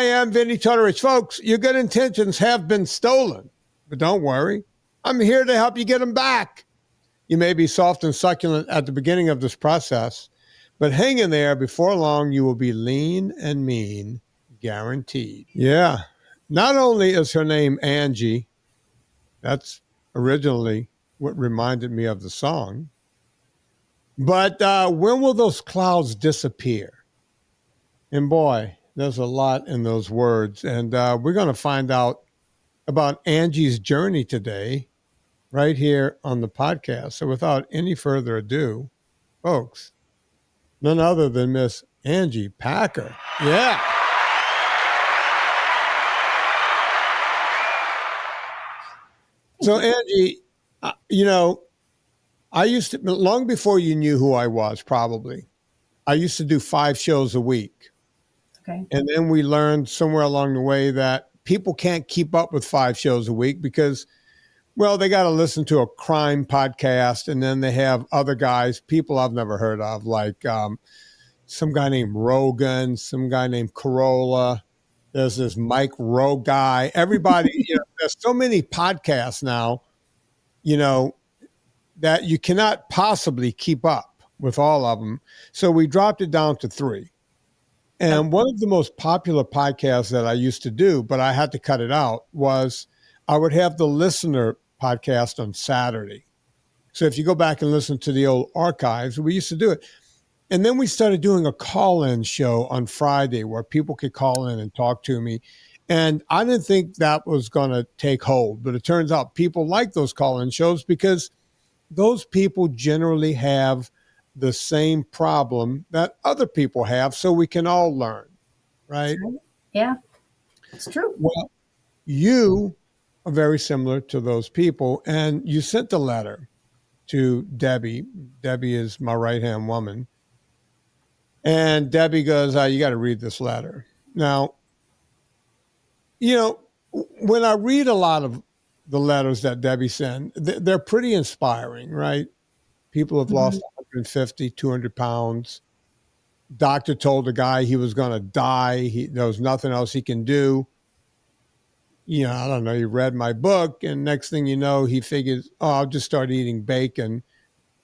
I am Vinnie Tortorich. Folks, your good intentions have been stolen, but don't worry. I'm here to help you get them back. You may be soft and succulent at the beginning of this process, but hang in there. Before long, you will be lean and mean, guaranteed. Yeah. Not only is her name Angie, that's originally what reminded me of the song, but when will those clouds disappear? And boy, there's a lot in those words. And we're going to find out about Angie's journey today, right here on the podcast. So without any further ado, folks, none other than Miss Angie Packer. Yeah. So Angie, I used to, long before you knew who I was, probably, I used to do 5 shows a week. Okay. And then we learned somewhere along the way that people can't keep up with 5 shows a week because, well, they got to listen to a crime podcast, and then they have other guys, people I've never heard of, like some guy named Rogan, some guy named Corolla. There's this Mike Rowe guy. Everybody, there's so many podcasts now, that you cannot possibly keep up with all of them. So we dropped it down to 3. And one of the most popular podcasts that I used to do, but I had to cut it out, was I would have the listener podcast on Saturday. So if you go back and listen to the old archives, we used to do it. And then we started doing a call-in show on Friday where people could call in and talk to me. And I didn't think that was going to take hold, but it turns out people like those call-in shows because those people generally have the same problem that other people have, so we can all learn, right? Yeah, it's true. Well, you are very similar to those people, and you sent a letter to Debbie. Debbie is my right-hand woman. And Debbie goes, you got to read this letter. Now, when I read a lot of the letters that Debbie sent, they're pretty inspiring, right? People have lost 150, 200 pounds. Doctor told the guy he was going to die. There was nothing else he can do. I don't know. He read my book, and next thing you know, he figures, I'll just start eating bacon.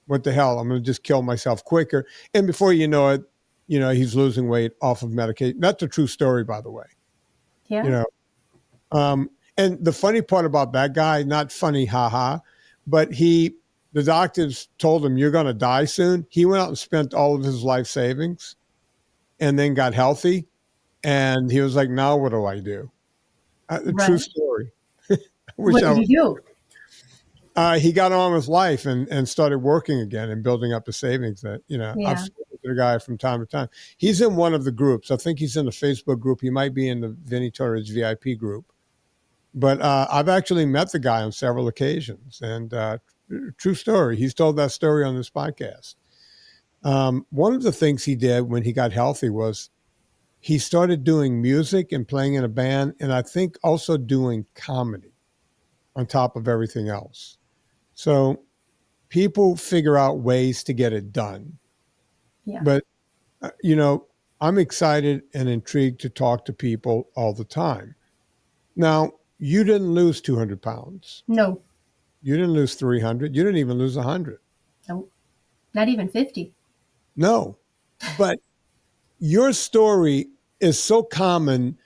What the hell? I'm going to just kill myself quicker. And before you know it, he's losing weight off of medication. That's a true story, by the way. Yeah. And the funny part about that guy, not funny, haha, but the doctors told him, you're going to die soon. He went out and spent all of his life savings and then got healthy. And he was like, now what do I do? True story. What did he do? He got on with life and started working again and building up the savings that, I've spoken to the guy from time to time. He's in one of the groups. I think he's in the Facebook group. He might be in the Vinnie Tortorich VIP group. But I've actually met the guy on several occasions. And true story. He's told that story on this podcast. One of the things he did when he got healthy was he started doing music and playing in a band, and I think also doing comedy on top of everything else. So people figure out ways to get it done. Yeah. But, I'm excited and intrigued to talk to people all the time. Now, you didn't lose 200 pounds. No. You didn't lose 300. You didn't even lose 100. No. Not even 50. No. But your story is so common,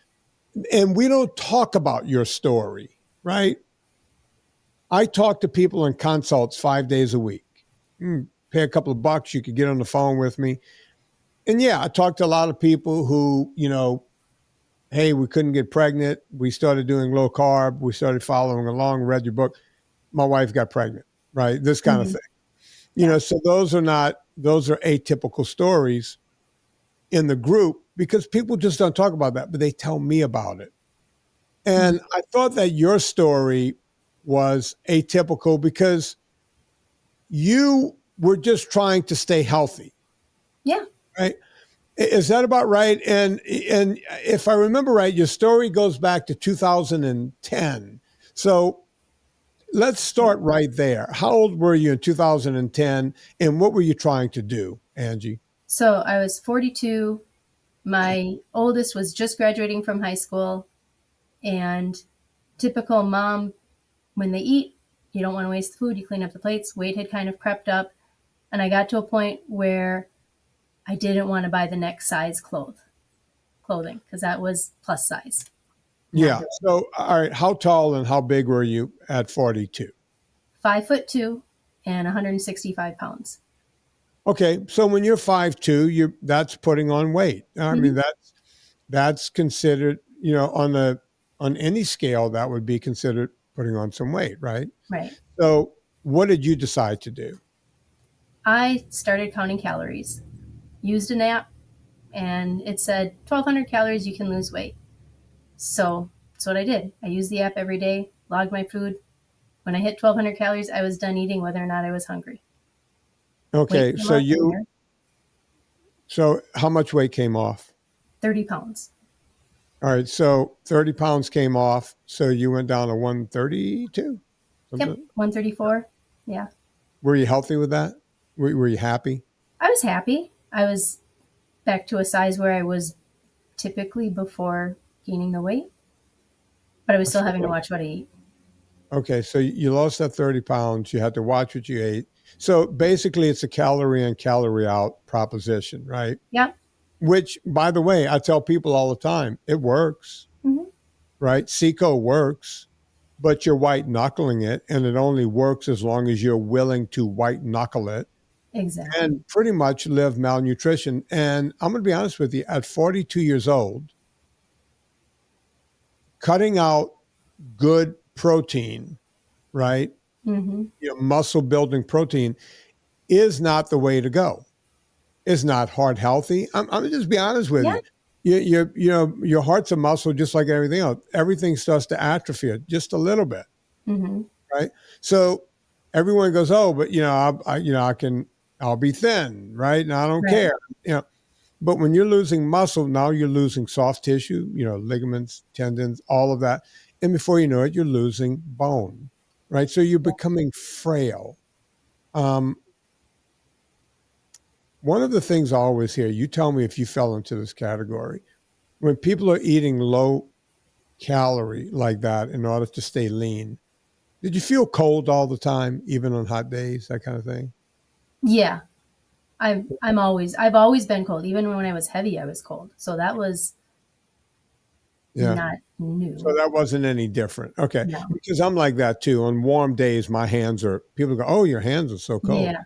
and we don't talk about your story, right? I talk to people in consults 5 days a week. Pay a couple of bucks, you could get on the phone with me. And yeah, I talk to a lot of people who, hey, we couldn't get pregnant. We started doing low carb. We started following along, read your book. My wife got pregnant, right? This kind of thing. So those are atypical stories in the group because people just don't talk about that, but they tell me about it. And I thought that your story was atypical because you were just trying to stay healthy. Yeah. Right? Is that about right? And if I remember right, your story goes back to 2010. So let's start right there. How old were you in 2010, and what were you trying to do, Angie? So I was 42, My oldest was just graduating from high school, and typical mom, when they eat, you don't want to waste the food, you clean up the plates. Weight had kind of crept up, and I got to a point where I didn't want to buy the next size clothing because that was plus size. Not Yeah. good. So, all right, how tall and how big were you at 42? 5'2" and 165 pounds. Okay, so when you're 5'2", that's putting on weight. I mean, Mhm. that's considered, on any scale that would be considered putting on some weight, right? Right. So, what did you decide to do? I started counting calories, used an app, and it said 1,200 calories, you can lose weight. So that's what I did. I used the app every day, logged my food. When I hit 1,200 calories, I was done eating whether or not I was hungry. Weight Okay, came off from there, so how much weight came off? 30 pounds. All right, so 30 pounds came off. So you went down to 132, Yep, something. 134. Yeah. Were you healthy with that? Were you happy? I was happy. I was back to a size where I was typically before gaining the weight, but I was still having to watch what I eat. Okay, so you lost that 30 pounds. You had to watch what you ate. So basically, it's a calorie in, calorie out proposition, right? Yep. Which, by the way, I tell people all the time, it works, Mm-hmm. right? CECO works, but you're white knuckling it, and it only works as long as you're willing to white knuckle it Exactly. and pretty much live malnutrition. And I'm going to be honest with you, at 42 years old, cutting out good protein, right? Mm-hmm. Muscle building protein is not the way to go. It's not heart healthy. I'm just be honest with Yeah. you. Your heart's a muscle just like everything else. Everything starts to atrophy just a little bit, Mm-hmm. right? So everyone goes, oh, but I'll be thin, right? And I don't Right. care, But when you're losing muscle, now you're losing soft tissue, ligaments, tendons, all of that, and before you know it, you're losing bone, right? So you're Yeah. becoming frail. Um, One of the things I always hear, you tell me if you fell into this category, when people are eating low calorie like that in order to stay lean, did you feel cold all the time, even on hot days, that kind of thing? Yeah. I've always been cold. Even when I was heavy, I was cold. So that was Yeah. not So new. that wasn't any different. Okay. No. Because I'm like that too. On warm days, my hands are, people go, oh, your hands are so cold. Yeah.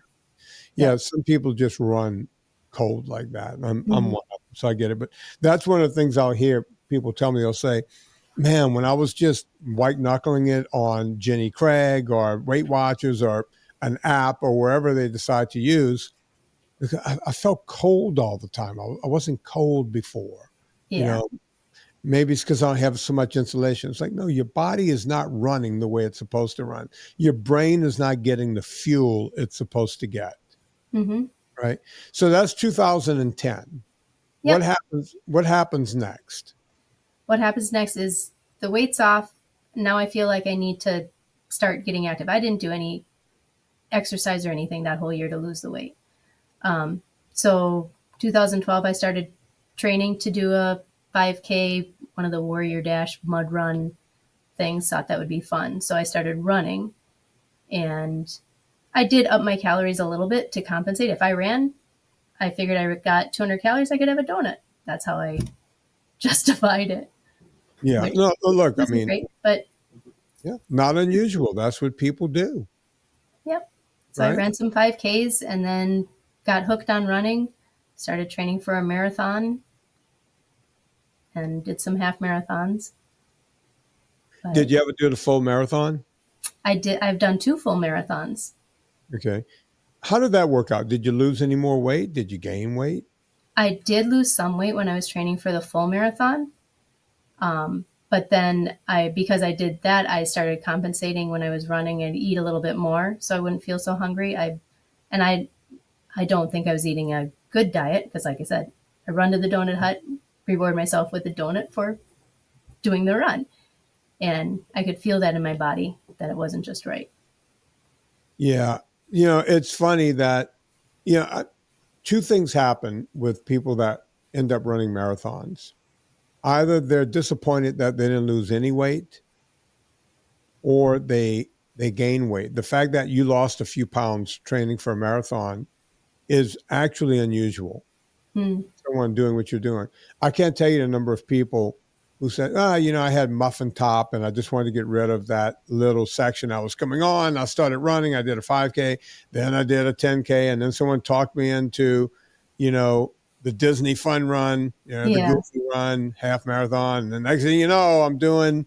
Yeah. Yep. Some people just run cold like that. And I'm Mm-hmm. one of them, so I get it. But that's one of the things I'll hear people tell me. They'll say, man, when I was just white knuckling it on Jenny Craig or Weight Watchers or an app or wherever they decide to use, I felt cold all the time. I wasn't cold before. You Yeah. know, maybe it's because I don't have so much insulation. It's like, no, your body is not running the way it's supposed to run. Your brain is not getting the fuel it's supposed to get. Mm-hmm. Right. So that's 2010. What Yep. happens? What happens next? What happens next is the weight's off. Now I feel like I need to start getting active. I didn't do any exercise or anything that whole year to lose the weight. So 2012, I started training to do a 5K, one of the Warrior Dash mud run things. Thought that would be fun. So I started running, and I did up my calories a little bit to compensate. If I ran, I figured I got 200 calories, I could have a donut. That's how I justified it, Yeah. which No, look, I wasn't mean, great, but yeah, not unusual. That's what people do. yep. So I Right. ran some 5Ks and then got hooked on running, started training for a marathon and did some half marathons. Did But you ever do the full marathon? I've done 2 full marathons. Okay. How did that work out? Did you lose any more weight? Did you gain weight? I did lose some weight when I was training for the full marathon. But then because I did that, I started compensating when I was running and eat a little bit more so I wouldn't feel so hungry. And I don't think I was eating a good diet because, like I said, I run to the donut hut, reward myself with a donut for doing the run. And I could feel that in my body that it wasn't just right. Yeah. It's funny that, you know, two things happen with people that end up running marathons. Either they're disappointed that they didn't lose any weight, or they gain weight. The fact that you lost a few pounds training for a marathon is actually unusual. Hmm. Someone doing what you're doing. I can't tell you the number of people who said, I had muffin top and I just wanted to get rid of that little section I was coming on. I started running. I did a 5K, then I did a 10K, and then someone talked me into, the Disney fun run, the Yeah. Goofy run, half marathon. And the next thing you know, I'm doing,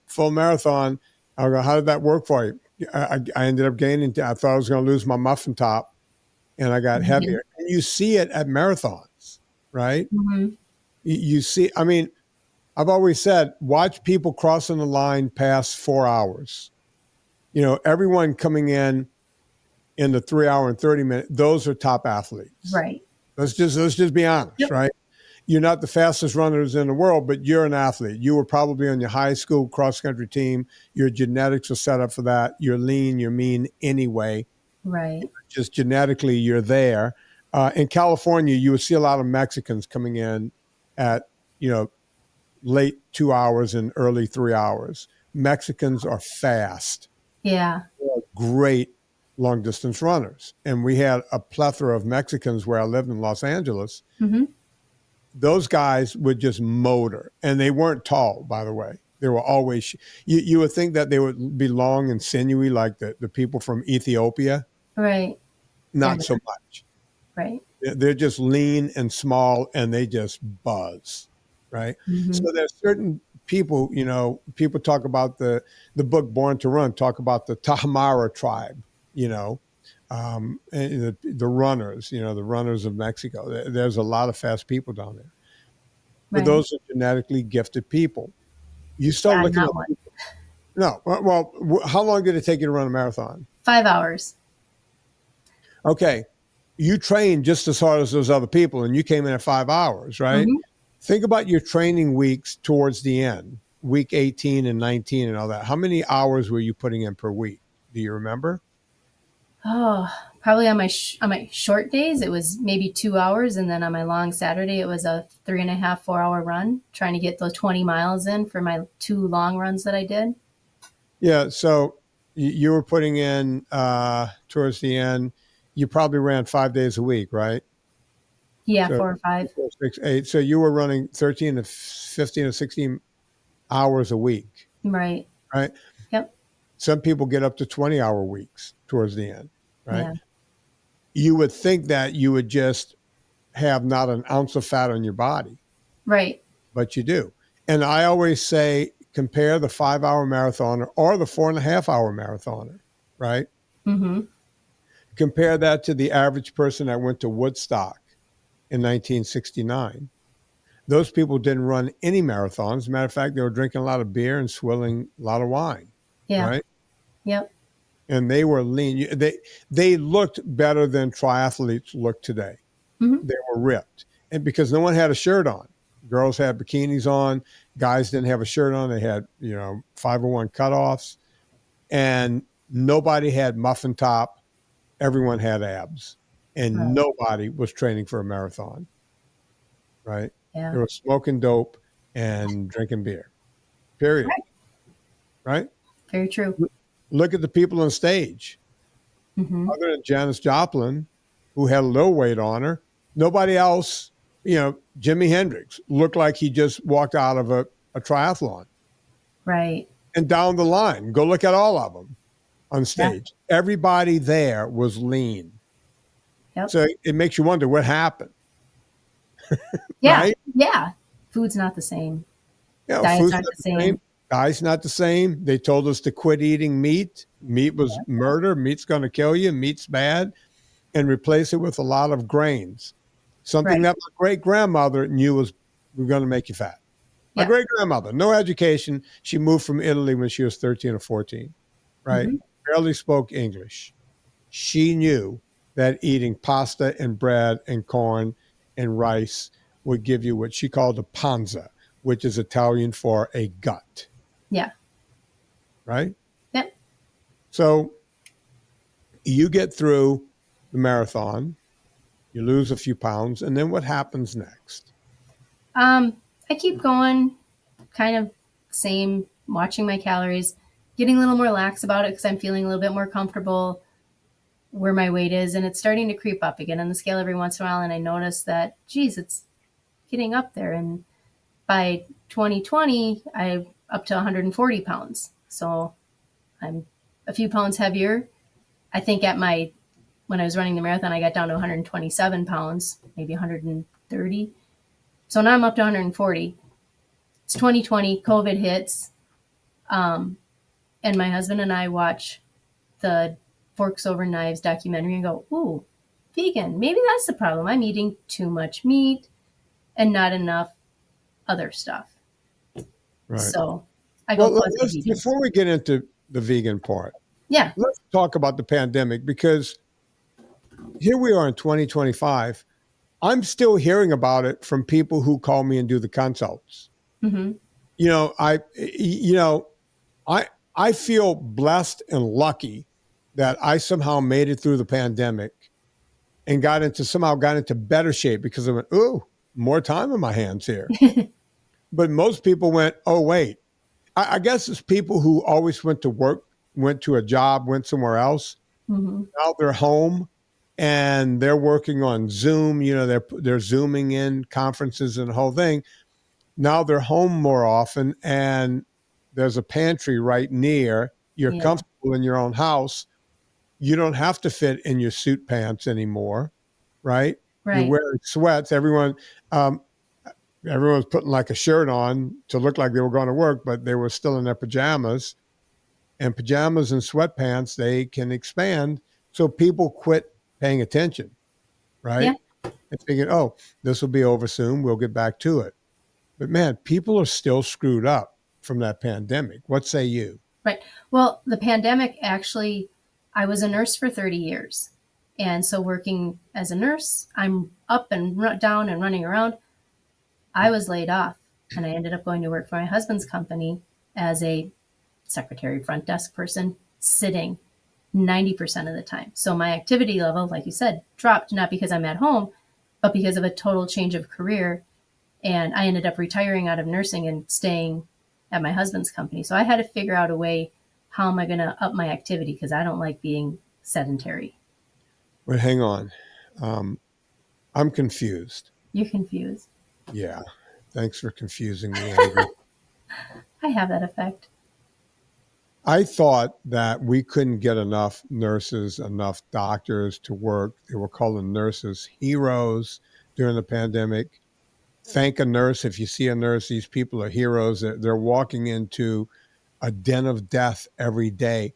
full marathon. I go, how did that work for you? I ended up gaining. I thought I was going to lose my muffin top, and I got Mhm. heavier. And you see it at marathons, right? Mhm. You see, I've always said, watch people crossing the line past 4 hours. Everyone coming in the 3 hour and 30 minute, those are top athletes. Right. Let's just be honest, Yep. right? You're not the fastest runners in the world, but you're an athlete. You were probably on your high school cross country team. Your genetics are set up for that. You're lean, you're mean anyway. Right. Just genetically, you're there. In California, you would see a lot of Mexicans coming in at, late 2 hours and early 3 hours. Mexicans are fast. Yeah. They're great long distance runners. And we had a plethora of Mexicans where I lived in Los Angeles. Mhm. Those guys would just motor, and they weren't tall, by the way. They were always, you would think that they would be long and sinewy like the people from Ethiopia. Right. They're Not so not. much. Right. They're just lean and small, and they just buzz, right? So Mhm. there's certain people, people talk about the book Born to Run, talk about the Tarahumara tribe, and the runners, the runners of Mexico. There's a lot of fast people down there, but Right. those are genetically gifted people. You start Yeah, looking at not one. people. No, well, how long did it take you to run a marathon? 5 hours. Okay, you trained just as hard as those other people, and you came in at 5 hours, right? Mhm. Think about your training weeks towards the end, week 18 and 19 and all that. How many hours were you putting in per week? Do you remember? Oh, probably on my short days it was maybe 2 hours, and then on my long Saturday it was a 3.5, 4 hour run, trying to get those 20 miles in for my 2 long runs that I did. Yeah. So you were putting in towards the end, you probably ran 5 days a week, right? Yeah, So 4 or 5. 4, 6, 8. So you were running 13 to 15 or 16 hours a week, Right. right? Yep. Some people get up to 20-hour weeks towards the end, right? Yeah. You would think that you would just have not an ounce of fat on your body, Right. but you do. And I always say, compare the 5 hour marathoner or the 4.5 hour marathoner, right? Mhm. Compare that to the average person that went to Woodstock in 1969. Those people didn't run any marathons. As a matter of fact, they were drinking a lot of beer and swilling a lot of wine, Yeah. right? Yep. And they were lean. They looked better than triathletes look today. Mhm. They were ripped, and because no one had a shirt on. Girls had bikinis on. Guys didn't have a shirt on. They had 501 cutoffs, and nobody had muffin top. Everyone had abs, and Right. nobody was training for a marathon. Right? They Yeah. were smoking dope and drinking beer. Period. Right. Right? Very true. Look at the people on stage. Mhm. Other than Janis Joplin, who had a little weight on her, nobody else, Jimi Hendrix looked like he just walked out of a triathlon. Right. And down the line, go look at all of them on Yeah. stage. Everybody there was lean. Yep. So it makes you wonder what happened, Yeah. right? Yeah. Food's not the same. Diets Food's aren't not the the same. same. Diet's not the same. They told us to quit eating meat. Meat was murder. Meat's going to kill you. Meat's bad. And replace it with a lot of grains. Something Right. that my great grandmother knew was going to make you fat. My Yeah. great grandmother, no education. She moved from Italy when she was 13 or 14, right? Mhm. Barely spoke English. She knew that eating pasta and bread and corn and rice would give you what she called a panza, which is Italian for a gut, Yeah. right? Yep. So you get through the marathon You lose a few pounds, and then what happens next? I keep going, kind of same, watching my calories, getting a little more lax about it because I'm feeling a little bit more comfortable where my weight is, and it's starting to creep up again on the scale every once in a while, and I notice that, geez, it's getting up there. And by 2020, I'm up to 140 pounds. So I'm a few pounds heavier. I think when I was running the marathon, I got down to 127 pounds, maybe 130. So now I'm up to 140. It's 2020, COVID hits. And my husband and I watch the Forks Over Knives documentary and go, ooh, vegan. Maybe that's the problem. I'm eating too much meat and not enough other stuff. Right. So I go before we get into the vegan part, yeah, let's talk about the pandemic, because here we are in 2025. I'm still hearing about it from people who call me and do the consults. mm-hmm. I feel blessed and lucky that I somehow made it through the pandemic and somehow got into better shape, because I went, ooh, more time on my hands here. But most people went, oh, wait. I guess it's people who always went to work, went to a job, went somewhere else. Mm-hmm. Now they're home and they're working on Zoom. They're Zooming in conferences and the whole thing. Now they're home more often, and there's a pantry right near. You're comfortable in your own house. You don't have to fit in your suit pants anymore, right? You're wearing sweats. Everyone's putting like a shirt on to look like they were going to work, but they were still in their pajamas. And pajamas and sweatpants, they can expand. So people quit paying attention, right? Yeah. And thinking, oh, this will be over soon. We'll get back to it. But man, people are still screwed up from that pandemic. What say you? Right. Well, the pandemic, actually, I was a nurse for 30 years. And so working as a nurse, I'm up and down and running around. I was laid off, and I ended up going to work for my husband's company as a secretary, front desk person, sitting 90% of the time. So my activity level, like you said, dropped, not because I'm at home, but because of a total change of career. And I ended up retiring out of nursing and staying at my husband's company. So I had to figure out a way, how am I going to up my activity? Because I don't like being sedentary. But hang on. I'm confused. You're confused. Yeah. Thanks for confusing me, Angie. I have that effect. I thought that we couldn't get enough nurses, enough doctors to work. They were calling nurses heroes during the pandemic. Thank a nurse. If you see a nurse, these people are heroes. They're walking into a den of death every day.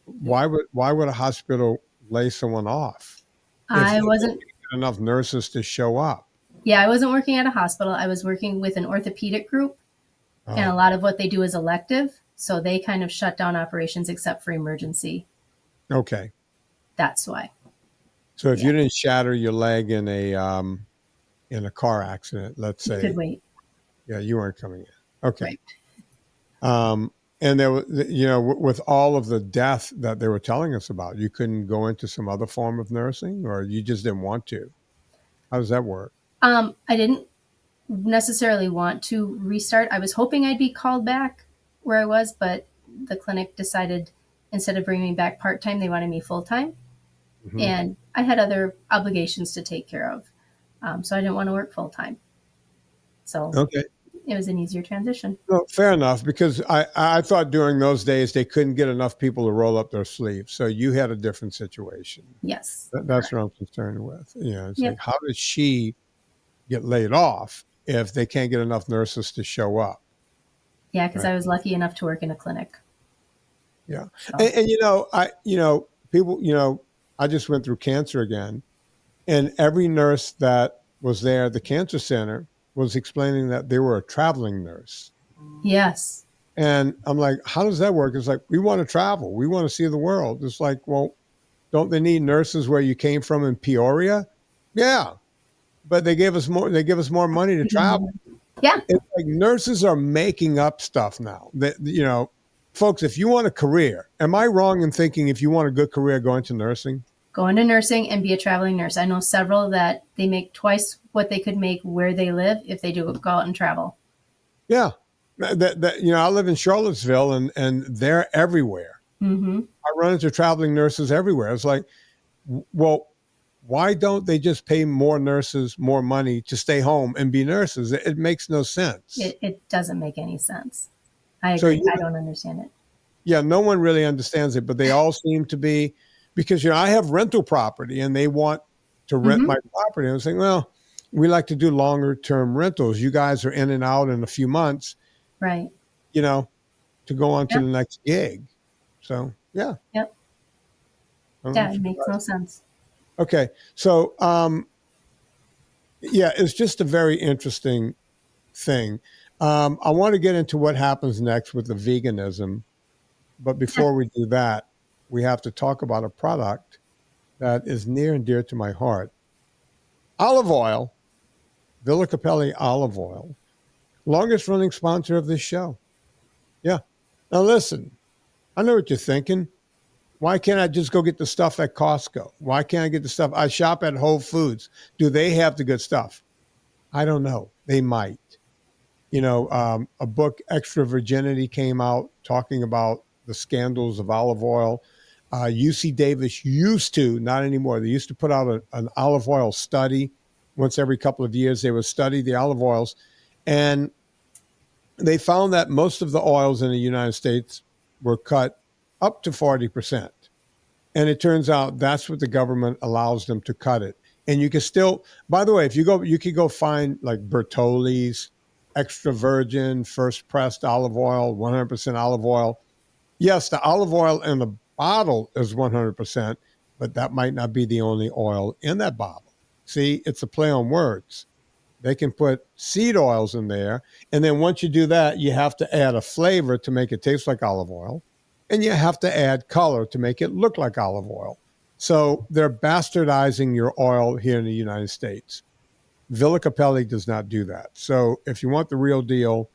Why would a hospital lay someone off? I wasn't enough nurses to show up. Yeah, I wasn't working at a hospital. I was working with an orthopedic group, and a lot of what they do is elective. So they kind of shut down operations except for emergency. Okay. That's why. So if you didn't shatter your leg in a car accident, let's say, you could wait. Yeah, you weren't coming in. Okay. Right. And there was, with all of the death that they were telling us about, you couldn't go into some other form of nursing, or you just didn't want to. How does that work? I didn't necessarily want to restart. I was hoping I'd be called back where I was, but the clinic decided, instead of bringing me back part-time, they wanted me full-time. Mm-hmm. And I had other obligations to take care of. So I didn't want to work full-time. So it was an easier transition. Well, fair enough, because I thought during those days they couldn't get enough people to roll up their sleeves. So you had a different situation. Yes. That's what I'm concerned with. It's like, how did she get laid off if they can't get enough nurses to show up? Yeah, because I was lucky enough to work in a clinic. Yeah. So. And people, I just went through cancer again, and every nurse that was there at the cancer center was explaining that they were a traveling nurse. Yes. And I'm like, how does that work? It's like, we want to travel. We want to see the world. It's like, well, don't they need nurses where you came from in Peoria? Yeah. But they give us more money to travel. Yeah. It's like nurses are making up stuff now. Folks, if you want a career, am I wrong in thinking if you want a good career, go into nursing? go into nursing and be a traveling nurse. I know several that they make twice what they could make where they live if they do go out and travel. Yeah. I live in Charlottesville, and they're everywhere. Mm-hmm. I run into traveling nurses everywhere. It's like, well, why don't they just pay more nurses more money to stay home and be nurses? It makes no sense. It doesn't make any sense. I So, agree. I don't understand it. yeah, no one really understands it, but they all seem to be, because, I have rental property and they want to rent my property. And I'm saying, well, we like to do longer term rentals. You guys are in and out in a few months, Right. To go on to Yep. the next gig. So, yeah. Yep. Yeah, it makes no sense. Okay. So, yeah, it's just a very interesting thing. I want to get into what happens next with the veganism. But before we do that, we have to talk about a product that is near and dear to my heart. Olive oil, Villa Capelli olive oil, longest running sponsor of this show. Yeah. Now listen, I know what you're thinking. Why can't I just go get the stuff at Costco? Why can't I get the stuff? I shop at Whole Foods. Do they have the good stuff? I don't know. They might. A book, Extra Virginity, came out talking about the scandals of olive oil. UC Davis used to, not anymore, they used to put out an olive oil study. Once every couple of years, they would study the olive oils. And they found that most of the oils in the United States were cut up to 40%. And it turns out that's what the government allows them to cut it. And you can still, by the way, if you go, you could go find like Bertolli's extra virgin, first pressed olive oil, 100% olive oil. Yes, the olive oil in the bottle is 100%, but that might not be the only oil in that bottle. See, it's a play on words. They can put seed oils in there. And then once you do that, you have to add a flavor to make it taste like olive oil. And you have to add color to make it look like olive oil. So they're bastardizing your oil here in the United States. Villa Capelli does not do that. So if you want the real deal,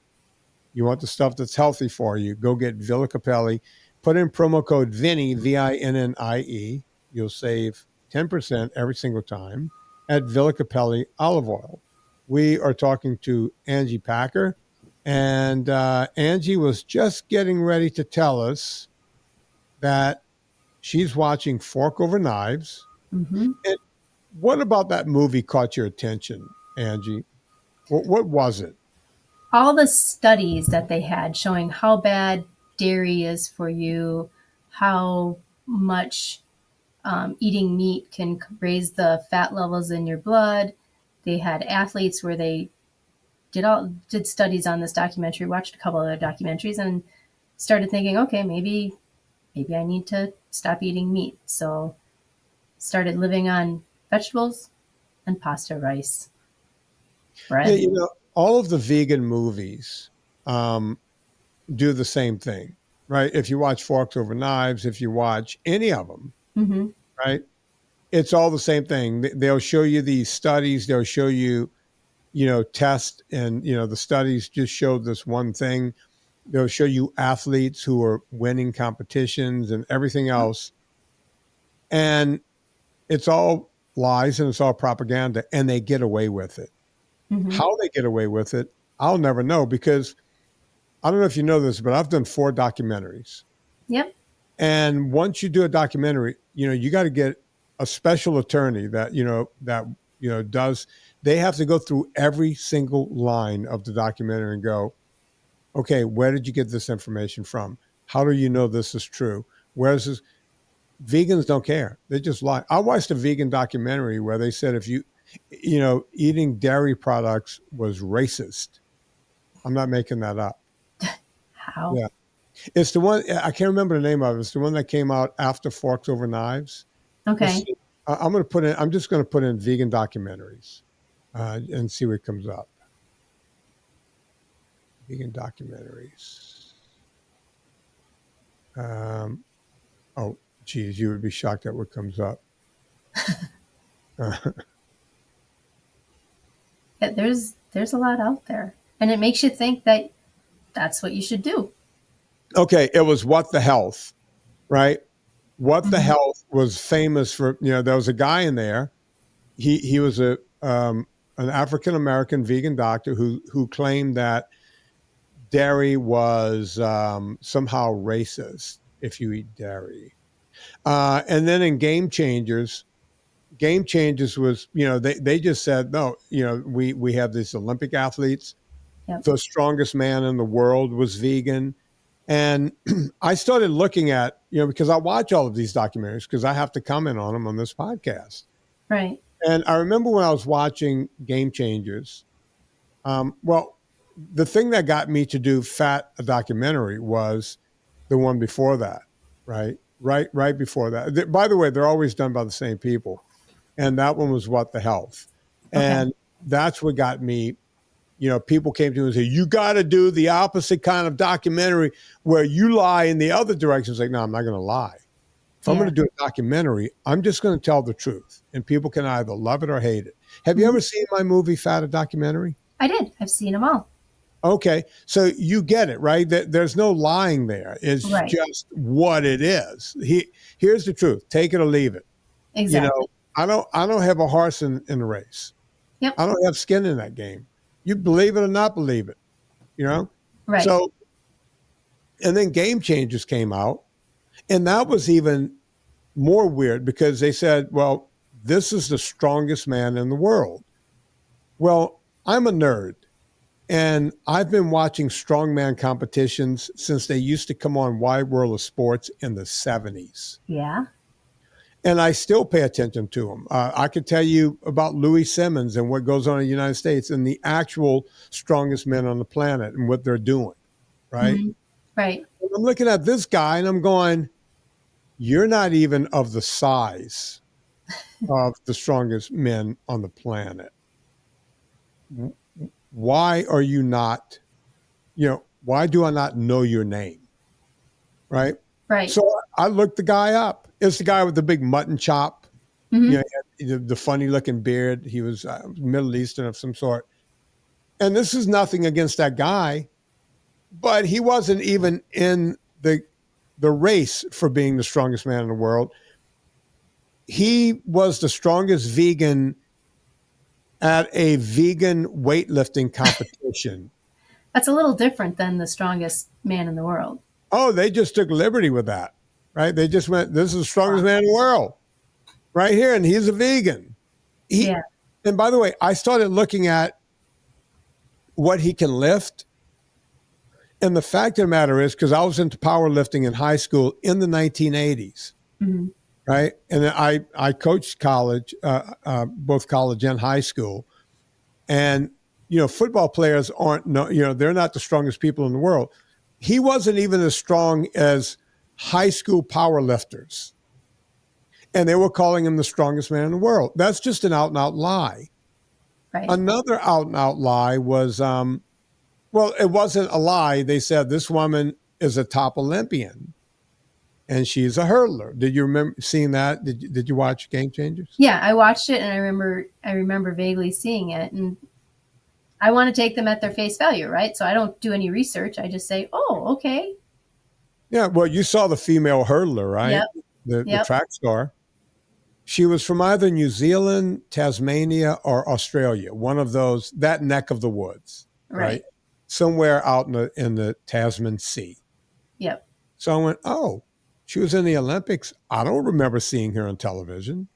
you want the stuff that's healthy for you, go get Villa Capelli. Put in promo code Vinnie, VINNIE. You'll save 10% every single time at Villa Capelli olive oil. We are talking to Angie Packer, and Angie was just getting ready to tell us that she's watching Fork Over Knives. Mm-hmm. And what about that movie caught your attention, Angie? What was it? All the studies that they had showing how bad dairy is for you, how much eating meat can raise the fat levels in your blood. They had athletes where they did studies on this documentary, watched a couple other documentaries, and started thinking, okay, maybe I need to stop eating meat. So started living on vegetables and pasta, rice, bread. Yeah, all of the vegan movies do the same thing, right? If you watch Forks Over Knives, if you watch any of them, Mm-hmm. right? It's all the same thing. They'll show you these studies. They'll show you, tests, and, the studies just showed this one thing. They'll show you athletes who are winning competitions and everything else. And it's all lies and it's all propaganda, and they get away with it. Mm-hmm. How they get away with it, I'll never know, because I don't know if you know this, but I've done 4 documentaries. Yep. And once you do a documentary, you got to get a special attorney that, does, they have to go through every single line of the documentary and go, okay, where did you get this information from? How do you know this is true? Where is this? Vegans don't care. They just lie. I watched a vegan documentary where they said if eating dairy products was racist. I'm not making that up. How? Yeah. It's the one, I can't remember the name of it. It's the one that came out after Forks Over Knives. Okay. I'm just going to put in vegan documentaries and see what comes up. Vegan documentaries. Oh, geez, you would be shocked at what comes up. There's a lot out there, and it makes you think that that's what you should do. Okay, it was What the Health, right? What the Health was famous for, there was a guy in there. He was an African American vegan doctor who claimed that dairy was somehow racist if you eat dairy. And then in Game Changers was, they just said, no, we have these Olympic athletes. Yep. The strongest man in the world was vegan. And I started looking at, because I watch all of these documentaries because I have to comment on them on this podcast. Right. And I remember when I was watching Game Changers, well, the thing that got me to do a documentary was the one before that, right? Right before that. By the way, they're always done by the same people. And that one was What the Health. And that's what got me, people came to me and said, you got to do the opposite kind of documentary where you lie in the other direction. It's like, no, I'm not going to lie. If I'm going to do a documentary, I'm just going to tell the truth. And people can either love it or hate it. Have you ever seen my movie, Fat, a documentary? I did. I've seen them all. Okay. So you get it, right? There's no lying there. It's just what it is. Here's the truth. Take it or leave it. Exactly. I don't have a horse in the race. Yep. I don't have skin in that game. You believe it or not believe it, Right. So, and then Game Changers came out, and that was even more weird because they said, well, this is the strongest man in the world. Well, I'm a nerd, and I've been watching strongman competitions since they used to come on Wide World of Sports in the 70s. Yeah. And I still pay attention to them. I could tell you about Louis Simmons and what goes on in the United States and the actual strongest men on the planet and what they're doing, right? Mm-hmm. Right. And I'm looking at this guy and I'm going, you're not even of the size of the strongest men on the planet. Why are you not, why do I not know your name? Right? Right. So I looked the guy up. It's the guy with the big mutton chop, the funny looking beard. He was Middle Eastern of some sort. And this is nothing against that guy, but he wasn't even in the race for being the strongest man in the world. He was the strongest vegan at a vegan weightlifting competition. That's a little different than the strongest man in the world. Oh, they just took liberty with that, right? They just went, this is the strongest man in the world right here. And he's a vegan. And by the way, I started looking at what he can lift. And the fact of the matter is, because I was into powerlifting in high school in the 1980s, right? And I coached college, both college and high school. And, football players they're not the strongest people in the world. He wasn't even as strong as high school power lifters. And they were calling him the strongest man in the world. That's just an out and out lie. Right. Another out and out lie was, it wasn't a lie. They said this woman is a top Olympian and she's a hurdler. Did you remember seeing that? Did you watch Game Changers? Yeah, I watched it and I remember vaguely seeing it, and I want to take them at their face value, right? So I don't do any research. I just say, oh, okay. Yeah, well, you saw the female hurdler, right? Yep. The track star. She was from either New Zealand, Tasmania, or Australia, one of those, that neck of the woods, right? Somewhere out in the Tasman Sea. Yep. So I went, oh, she was in the Olympics. I don't remember seeing her on television.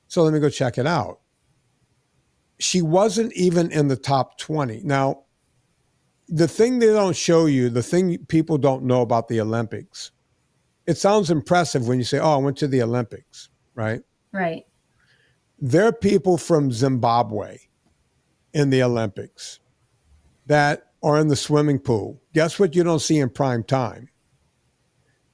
So let me go check it out. She wasn't even in the top 20. Now, the thing they don't show you, the thing people don't know about the Olympics, it sounds impressive when you say, oh, I went to the Olympics, right? Right. There are people from Zimbabwe in the Olympics that are in the swimming pool. Guess what you don't see in prime time?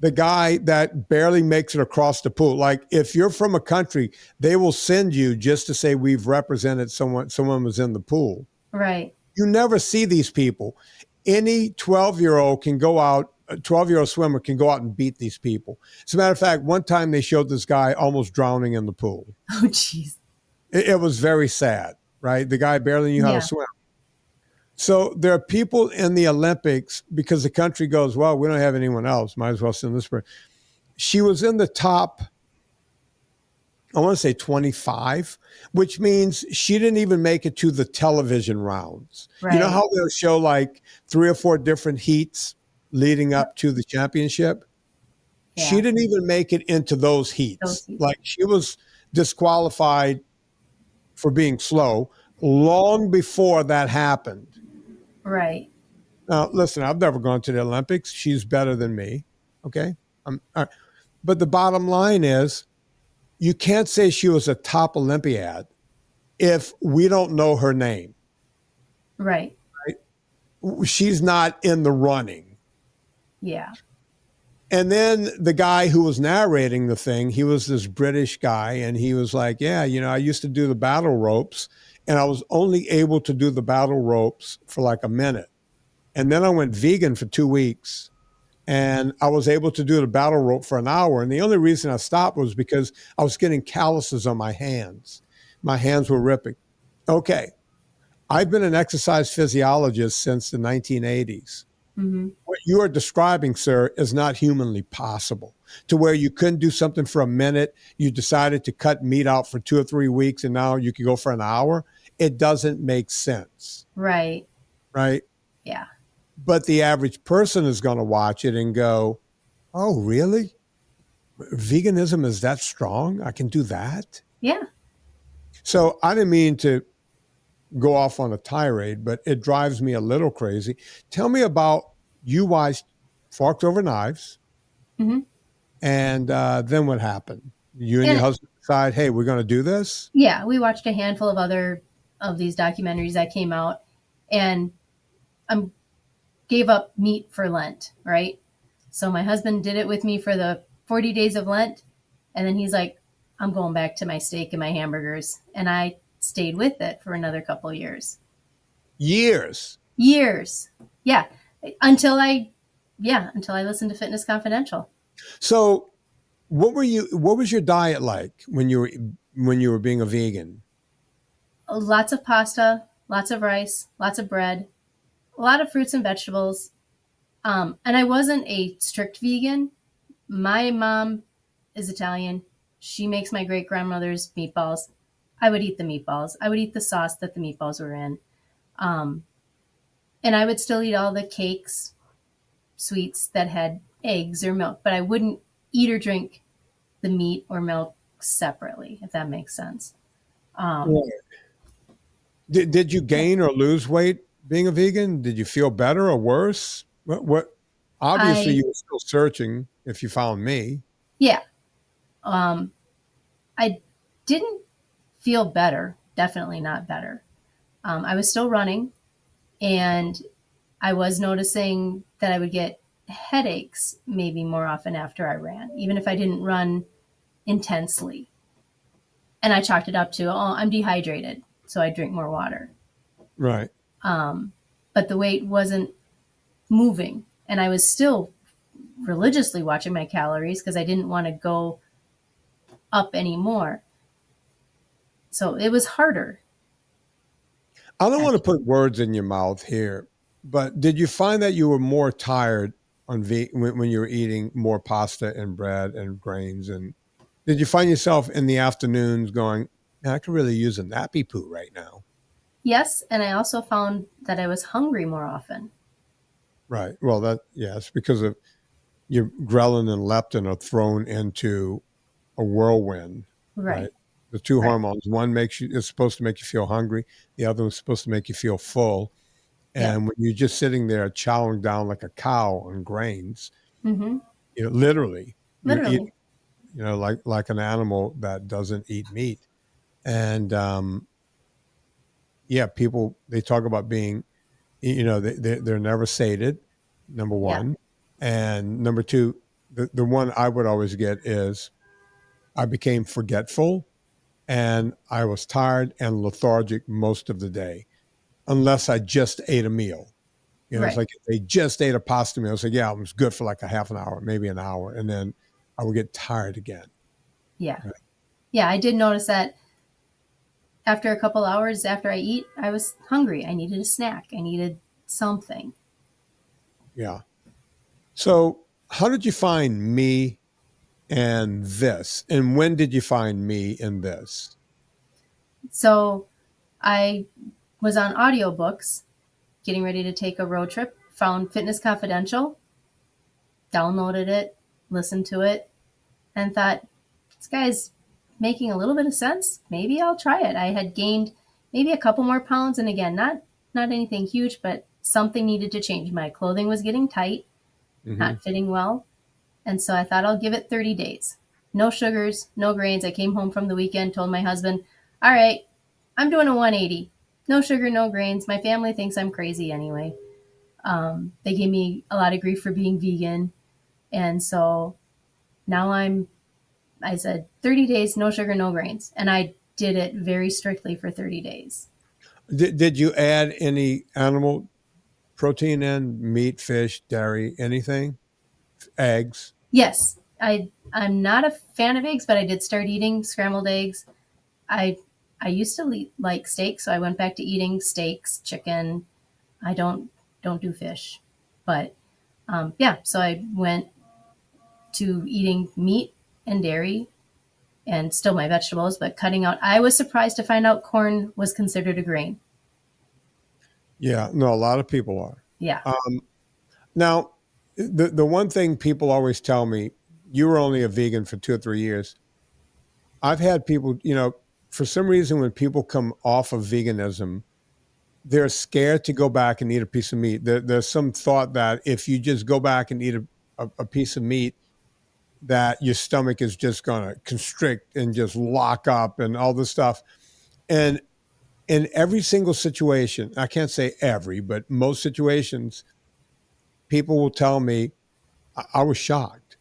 The guy that barely makes it across the pool. Like if you're from a country, they will send you just to say we've represented someone was in the pool. Right. You never see these people. Any 12-year-old can go out, a 12-year-old swimmer can go out and beat these people. As a matter of fact, one time they showed this guy almost drowning in the pool. Oh, jeez. It was very sad, right? The guy barely knew how to swim. So there are people in the Olympics because the country goes, well, we don't have anyone else. Might as well send this person. She was in the top I want to say 25, which means she didn't even make it to the television rounds. You know Right. how they'll show like 3 or 4 different heats leading Yep. up to the championship? She Yeah. didn't even make it into those Those heats. seats. Like she was disqualified for being slow long before that happened. Right. Now, listen, I've never gone to the Olympics. She's better than me. Okay. But the bottom line is you can't say she was a top Olympiad if we don't know her name. Right. Right? She's not in the running. Yeah. And then the guy who was narrating the thing, he was this British guy, and he was like, yeah, I used to do the battle ropes, and I was only able to do the battle ropes for like a minute. And then I went vegan for 2 weeks, and I was able to do the battle rope for an hour. And the only reason I stopped was because I was getting calluses on my hands. My hands were ripping. Okay. I've been an exercise physiologist since the 1980s. Mm-hmm. What you are describing, sir, is not humanly possible. To where you couldn't do something for a minute, you decided to cut meat out for 2 or 3 weeks, and now you can go for an hour. It doesn't make sense, Right. right? Yeah. But the average person is going to watch it and go, oh, really? Veganism is that strong? I can do that? Yeah. So I didn't mean to go off on a tirade, but it drives me a little crazy. Tell me about you guys forked over knives, Mm-hmm. and then what happened? You and your And husband decide, hey, we're going to do this? yeah, we watched a handful of other of these documentaries that came out, and I gave up meat for Lent, right? So my husband did it with me for the 40 days of Lent, and then he's like, I'm going back to my steak and my hamburgers, and I stayed with it for another couple of years. Years. Years. Yeah. Until I listened to Fitness Confidential. So what was your diet like when you were being a vegan? Lots of pasta, lots of rice, lots of bread, a lot of fruits and vegetables. And I wasn't a strict vegan. My mom is Italian. She makes my great grandmother's meatballs. I would eat the meatballs. I would eat the sauce that the meatballs were in. Um, and I would still eat all the cakes, sweets that had eggs or milk, but I wouldn't eat or drink the meat or milk separately, if that makes sense. Um, Right. Did you yeah. gain or lose weight being a vegan? Did you feel better or worse? What obviously I, you were still searching if you found me. yeah, um, I didn't feel better, definitely not better. I was still running, and I was noticing that I would get headaches maybe more often after I ran, even if I didn't run intensely. And I chalked it up to, oh, I'm dehydrated, so I drink more water. Right. Um, but the weight wasn't moving, and I was still religiously watching my calories because I didn't want to go up anymore. So it was harder. I don't want to Actually. put words in your mouth here, but did you find that you were more tired when you were eating more pasta and bread and grains? And did you find yourself in the afternoons going, man, I could really use a nappy poo right now? Yes, and I also found that I was hungry more often. Right. Well, yes, because of your ghrelin and leptin are thrown into a whirlwind, right? Right, The two right. hormones, one is supposed to make you feel hungry, the other one's supposed to make you feel full. Yep. And when you're just sitting there chowing down like a cow on grains, Mm-hmm. literally, you're eating, Literally. like an animal that doesn't eat meat. And yeah, people they talk about being, they're never sated. Number Yeah. one, and number two, the one I would always get is I became forgetful and I was tired and lethargic most of the day, unless I just ate a meal. It's Right. like if they just ate a pasta meal. It's like, yeah, it was good for like a half an hour, maybe an hour. And then I would get tired again. Yeah. Right? Yeah. I did notice that after a couple hours after I eat, I was hungry. I needed a snack. I needed something. Yeah. So how did you find me and this? And when did you find me in this? So I was on audiobooks, getting ready to take a road trip, found Fitness Confidential, downloaded it, listened to it, and thought, this guy's making a little bit of sense. Maybe I'll try it. I had gained maybe a couple more pounds, and again, not anything huge, but something needed to change. My clothing was getting tight, Mm-hmm. not fitting well. And so I thought I'll give it 30 days. No sugars, no grains. I came home from the weekend, told my husband, all right, I'm doing a 180. No sugar, no grains. My family thinks I'm crazy anyway. They gave me a lot of grief for being vegan. And so now I said 30 days, no sugar, no grains. And I did it very strictly for 30 days. Did you add any animal protein in? Meat, fish, dairy, anything? Eggs? Yes, I'm not a fan of eggs, but I did start eating scrambled eggs. I I used to like steak, so I went back to eating steaks, chicken. I don't do fish, but yeah. So I went to eating meat and dairy, and still my vegetables, but cutting out. I was surprised to find out corn was considered a grain. Yeah, no, a lot of people are. Yeah. Now, the one thing people always tell me, you were only a vegan for 2 or 3 years. I've had people, for some reason, when people come off of veganism, they're scared to go back and eat a piece of meat. There's some thought that if you just go back and eat a piece of meat, that your stomach is just going to constrict and just lock up and all this stuff. And in every single situation, I can't say every, but most situations, people will tell me, I was shocked.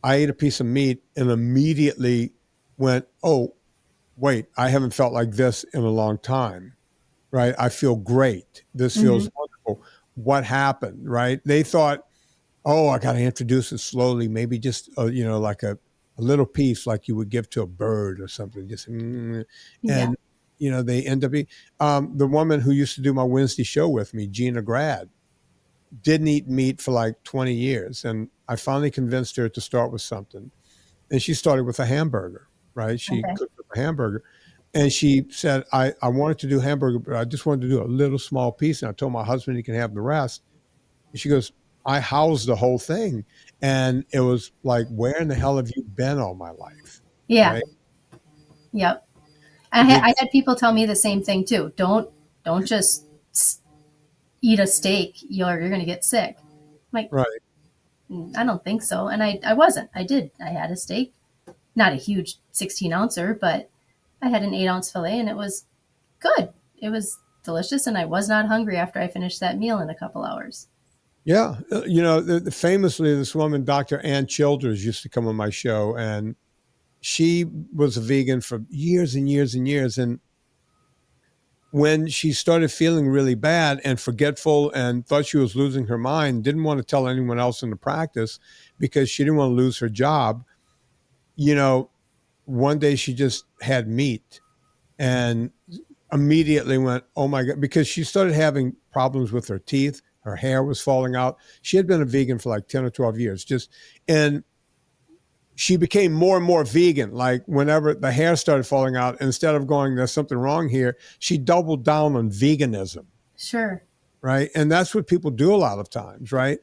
I ate a piece of meat and immediately went, oh, wait, I haven't felt like this in a long time, right? I feel great. This Mm-hmm. feels wonderful. What happened, right? They thought, oh, I got to introduce it slowly, maybe just, like a little piece like you would give to a bird or something. Just, Yeah. and, they end up being, the woman who used to do my Wednesday show with me, Gina Grad, didn't eat meat for like 20 years. And I finally convinced her to start with something. And she started with a hamburger, right? She Okay. cooked up a hamburger. And she said, I wanted to do hamburger, but I just wanted to do a little small piece. And I told my husband he can have the rest. And she goes, I housed the whole thing. And it was like, where in the hell have you been all my life? Yeah. Right? Yep. Did, I had people tell me the same thing too. Don't just eat a steak. You're going to get sick. I'm like, right. I don't think so. And I wasn't. I did. I had a steak, not a huge 16 ouncer, but I had an 8-ounce fillet and it was good. It was delicious. And I was not hungry after I finished that meal in a couple hours. Yeah. Famously, this woman, Dr. Ann Childers, used to come on my show, and she was a vegan for years and years and years. And when she started feeling really bad and forgetful and thought she was losing her mind, didn't want to tell anyone else in the practice because she didn't want to lose her job, you know, one day she just had meat and immediately went, oh my God, because she started having problems with her teeth. Her hair was falling out. She had been a vegan for like 10 or 12 years, and she became more and more vegan. Like whenever the hair started falling out, instead of going, there's something wrong here, she doubled down on veganism. Sure. Right. And that's what people do a lot of times, right?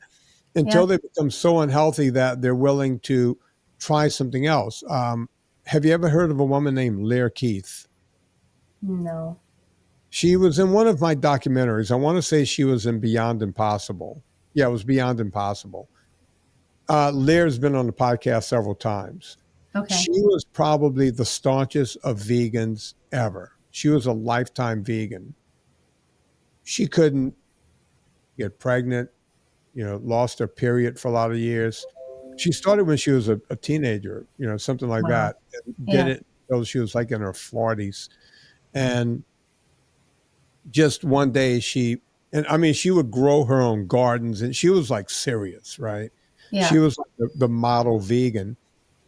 Yeah. Until they become so unhealthy that they're willing to try something else. Have you ever heard of a woman named Lear Keith? No. She was in one of my documentaries. I want to say she was in Beyond Impossible. Yeah, it was Beyond Impossible. Lear's been on the podcast several times. Okay. She was probably the staunchest of vegans ever. She was a lifetime vegan. She couldn't get pregnant, lost her period for a lot of years. She started when she was a teenager, something like Wow. that, and did Yeah. it until she was like in her 40s. And just one day and I mean, she would grow her own gardens and she was like serious, right? She Yeah. was like the model vegan,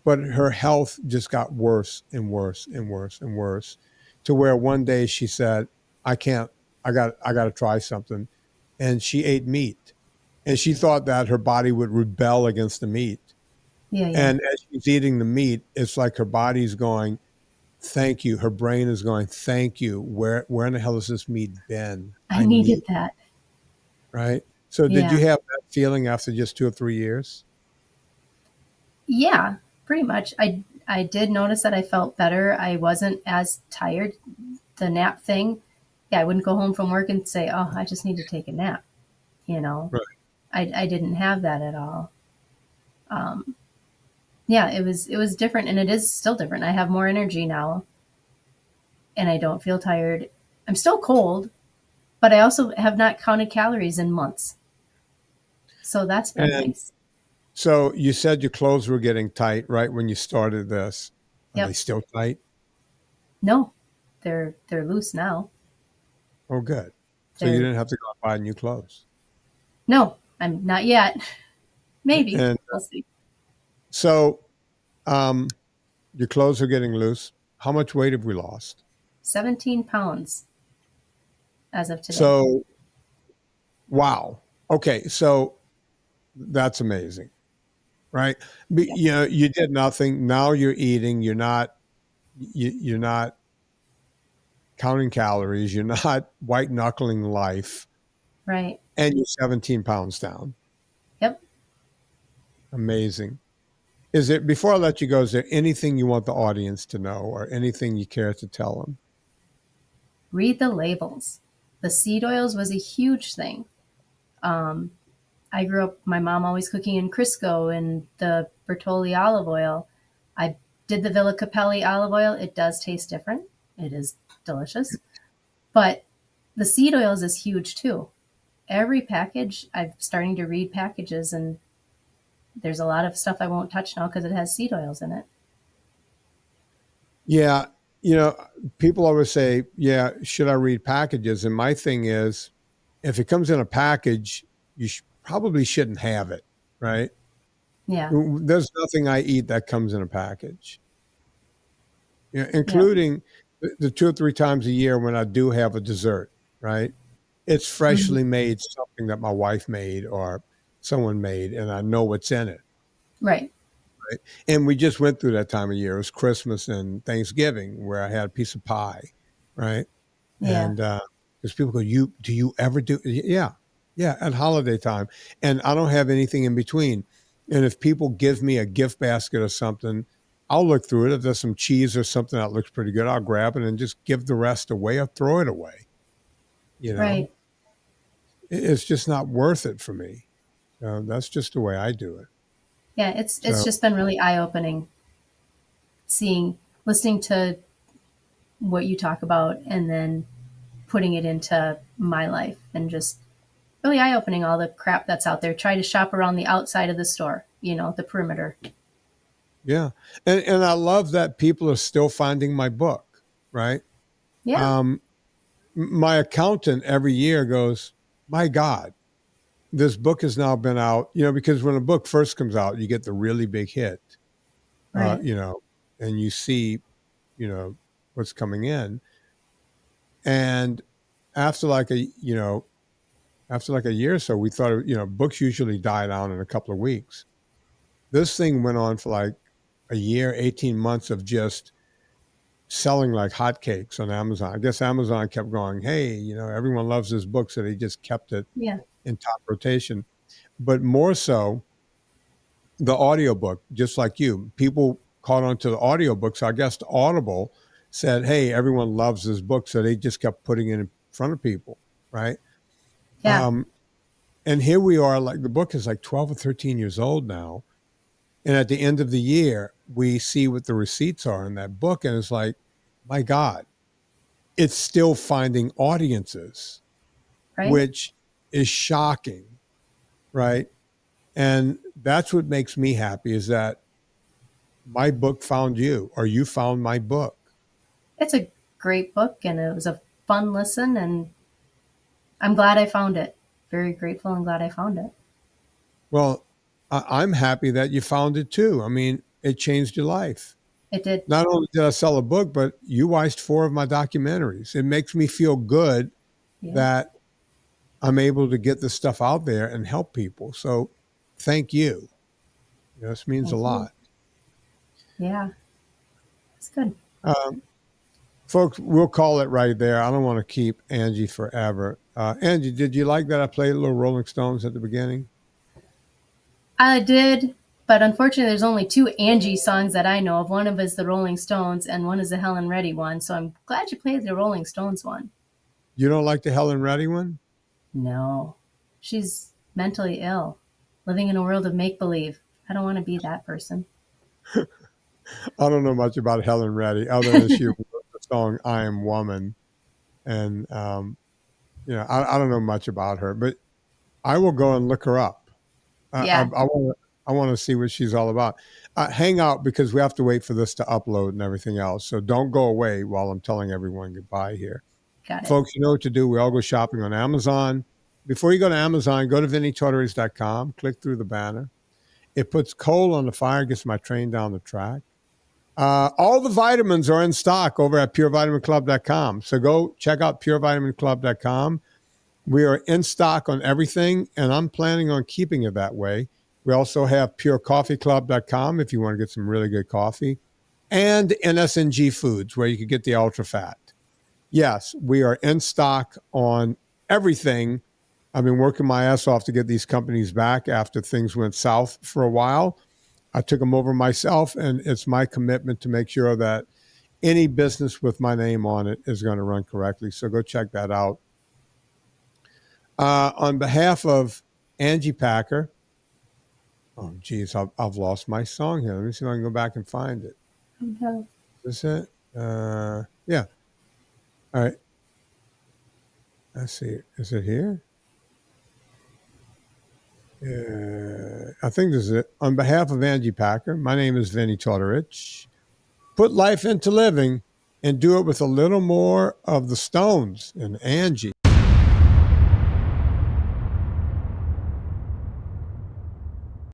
but her health just got worse and worse and worse and worse to where one day she said, I can't, I got to try something. And she ate meat and she thought that her body would rebel against the meat. Yeah, yeah. And as she's eating the meat, it's like her body's going, thank you. Her brain is going, thank you. Where in the hell has this meat been? I I need, needed that. right? So did you Yeah. have that feeling after just 2 or 3 years? Yeah, pretty much. I did notice that I felt better. I wasn't as tired. The nap thing, yeah, I wouldn't go home from work and say, "Oh, I just need to take a nap." You know, Right. I didn't have that at all. Um, yeah, it was different, and it is still different. I have more energy now, and I don't feel tired. I'm still cold, but I also have not counted calories in months, so that's been And nice. so you said your clothes were getting tight right when you started this. Are they Yep. still tight? No, they're loose now. Oh, good. So you They're didn't have to go out and buy new clothes. no, I'm not yet. Maybe And we'll see. so um, your clothes are getting loose. How much weight have we lost? 17 pounds as of today. So, wow. Okay. So that's amazing, right? Yep. You know, you did nothing. Now you're eating. You're not counting calories. You're not white knuckling life, Right. and you're 17 pounds down. Yep. Amazing. Is it, before I let you go, is there anything you want the audience to know or anything you care to tell them? Read the labels. The seed oils was a huge thing. Um, I grew up, my mom always cooking in Crisco and the Bertolli olive oil. I did the Villa Capelli olive oil. It does taste different. It is delicious. But the seed oils is huge too. Every package, I'm starting to read packages, and there's a lot of stuff I won't touch now because it has seed oils in it. Yeah. You know, people always say, yeah, should I read packages? And my thing is, if it comes in a package, you probably shouldn't have it, right? Yeah. There's nothing I eat that comes in a package, you know, Yeah. including the 2 or 3 times a year when I do have a dessert, right? It's Hmm. freshly made something that my wife made or someone made, and I know what's in it. Right. Right. And we just went through that time of year. It was Christmas and Thanksgiving where I had a piece of pie, right? Yeah. And because people go, "You do you ever do?" Yeah, yeah, at holiday time, and I don't have anything in between. And if people give me a gift basket or something, I'll look through it. If there's some cheese or something that looks pretty good, I'll grab it and just give the rest away or throw it away. You know, Right. it's just not worth it for me. That's just the way I do it. Yeah. It's So just been really eye opening seeing, listening to what you talk about, and then putting it into my life, and just really eye opening all the crap that's out there. Try to shop around the outside of the store, the perimeter. yeah, and I love that people are still finding my book. Right. Yeah. Um, my accountant every year goes, "My God, this book has now been out." You know, because when a book first comes out, you get the really big hit. Right. You know, and you see, you know, what's coming in, and after like a you know after like a year or so, we thought, books usually die down in a couple of weeks. This thing went on for like a year, 18 months of just selling like hotcakes on Amazon. I guess Amazon kept going, hey, everyone loves this book. So they just kept it Yeah. in top rotation. But more so, the audiobook, just like you, people caught on to the audiobook. So I guess Audible said, hey, everyone loves this book. So they just kept putting it in front of people. Right. Yeah. Um, and here we are, like the book is like 12 or 13 years old now. And at the end of the year, we see what the receipts are in that book. And it's like, my God, it's still finding audiences, Right. which is shocking, right? And that's what makes me happy is that my book found you or you found my book. It's a great book, and it was a fun listen, and I'm glad I found it. Very grateful and glad I found it. Well, I'm happy that you found it too. I mean, it changed your life. It did. Not only did I sell a book, but you watched 4 of my documentaries. It makes me feel good Yeah. that I'm able to get this stuff out there and help people. So thank you. This means a Thank you. lot. Yeah, it's good. Folks, we'll call it right there. I don't want to keep Angie forever. Angie, did you like that I played a little Rolling Stones at the beginning? I did, but unfortunately, there's only two Angie songs that I know of. One of is the Rolling Stones, and one is the Helen Reddy one. So I'm glad you played the Rolling Stones one. You don't like the Helen Reddy one? No, she's mentally ill, living in a world of make believe. I don't want to be that person. I don't know much about Helen Reddy other than she wrote the song "I Am Woman," and I don't know much about her, but I will go and look her up. Yeah, I want to see what she's all about. Hang out because we have to wait for this to upload and everything else. So don't go away while I'm telling everyone goodbye here. got it. Folks, you know what to do. We all go shopping on Amazon. Before you go to Amazon, go to VinnieTortorich.com, click through the banner. It puts coal on the fire, gets my train down the track. All the vitamins are in stock over at PureVitaminClub.com. So go check out PureVitaminClub.com. We are in stock on everything, and I'm planning on keeping it that way. We also have PureCoffeeClub.com if you want to get some really good coffee, and NSNG Foods, where you can get the ultra fat. Yes, we are in stock on everything. I've been working my ass off to get these companies back after things went south for a while. I took them over myself, and it's my commitment to make sure that any business with my name on it is going to run correctly. So go check that out. On behalf of Angie Packer, oh, geez, I've lost my song here. Let me see if I can go back and find it. Okay. Is this it? Yeah. All right. Let's see. Is it here? I think this is it. On behalf of Angie Packer, my name is Vinnie Tortorich. Put life into living and do it with a little more of the Stones and Angie.